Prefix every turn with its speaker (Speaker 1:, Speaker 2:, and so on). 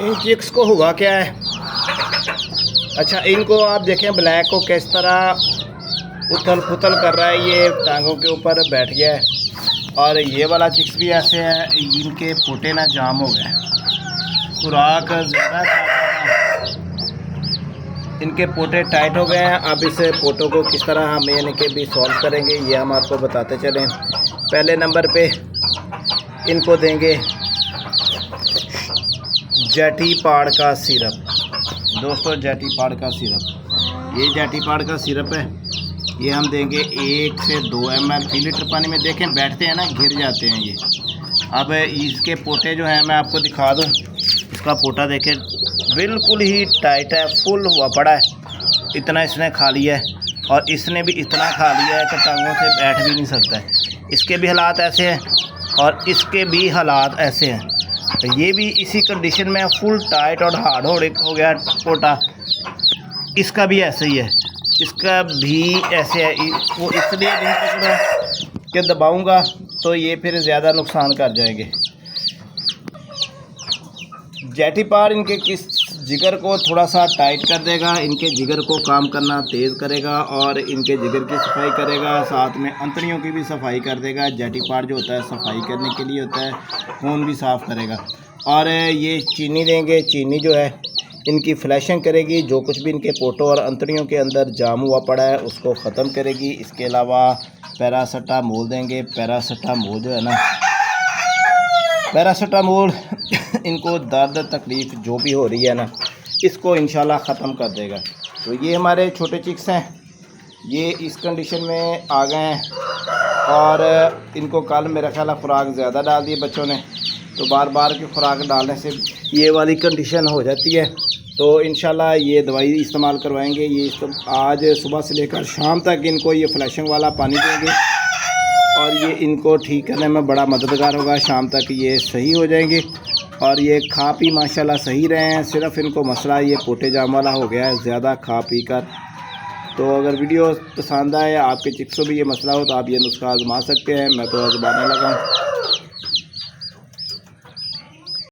Speaker 1: इन chicks को हुआ क्या है, अच्छा इनको आप देखें ब्लैक को किस तरह उथल पुथल कर रहा है, ये टांगों के ऊपर बैठ गया है। और ये वाला चिक्स भी ऐसे है, इनके पोटे ना जाम हो गए, खुराक ज़्यादा खा रहा, इनके पोटे टाइट हो गए हैं। अब इस पोटों को किस तरह हम इनके भी सॉल्व करेंगे ये हम आपको बताते चलें। पहले नंबर पे इनको देंगे जैटी पाड़ का सिरप। दोस्तों जैटी पाड़ का सिरप, ये जैटी पाड़ का सिरप है, ये हम देंगे 1 से 2 ml फी लीटर पानी में। देखें बैठते हैं ना, घिर जाते हैं ये। अब इसके पोटे जो हैं मैं आपको दिखा दूं, इसका पोटा देखें बिल्कुल ही टाइट है, फुल हुआ पड़ा है, इतना इसने खा लिया है। और इसने भी इतना खा लिया है कि टांगों से बैठ भी नहीं सकता है। इसके भी हालात ऐसे हैं और इसके भी हालात ऐसे हैं, तो ये भी इसी कंडीशन में फुल टाइट और हार्ड हो गया पोटा। इसका भी ऐसे ही है, इसका भी ऐसे है। वो इसलिए नहीं पकड़ा कि दबाऊंगा तो ये फिर ज़्यादा नुकसान कर जाएंगे। जैटी पार इनके किस जिगर को थोड़ा सा टाइट कर देगा, इनके जिगर को काम करना तेज़ करेगा और इनके जिगर की सफाई करेगा, साथ में अंतड़ियों की भी सफाई कर देगा। जैटी पार जो होता है सफाई करने के लिए होता है, खून भी साफ़ करेगा। और ये चीनी देंगे, चीनी जो है इनकी फ्लैशिंग करेगी, जो कुछ भी इनके पोटों और अंतड़ियों के अंदर जाम हुआ पड़ा है उसको ख़त्म करेगी। इसके अलावा पैरासीटामोल देंगे। पैरासीटामोल जो है ना, पैरासीटामोल इनको दर्द तकलीफ़ जो भी हो रही है ना, इसको इंशाल्लाह ख़त्म कर देगा। तो ये हमारे छोटे चिक्स हैं, ये इस कंडीशन में आ गए हैं। और इनको कल मेरा ख्याल है खुराक ज़्यादा डाल दी बच्चों ने, तो बार बार की खुराक डालने से ये वाली कंडीशन हो जाती है। तो इंशाल्लाह ये दवाई इस्तेमाल करवाएंगे। ये आज सुबह से लेकर शाम तक इनको ये फ्लैशिंग वाला पानी देंगे और ये इनको ठीक करने में बड़ा मददगार होगा। शाम तक ये सही हो जाएंगे और ये खा पी माशाल्लाह सही रहे हैं। सिर्फ इनको मसला ये पोटे जाम वाला हो गया है ज़्यादा खा पी कर। तो अगर वीडियो पसंद आए, आपके चिक्स को भी ये मसला हो, तो आप ये नुस्खा आजमा सकते हैं। मैं तो आजमाने लगा हूँ।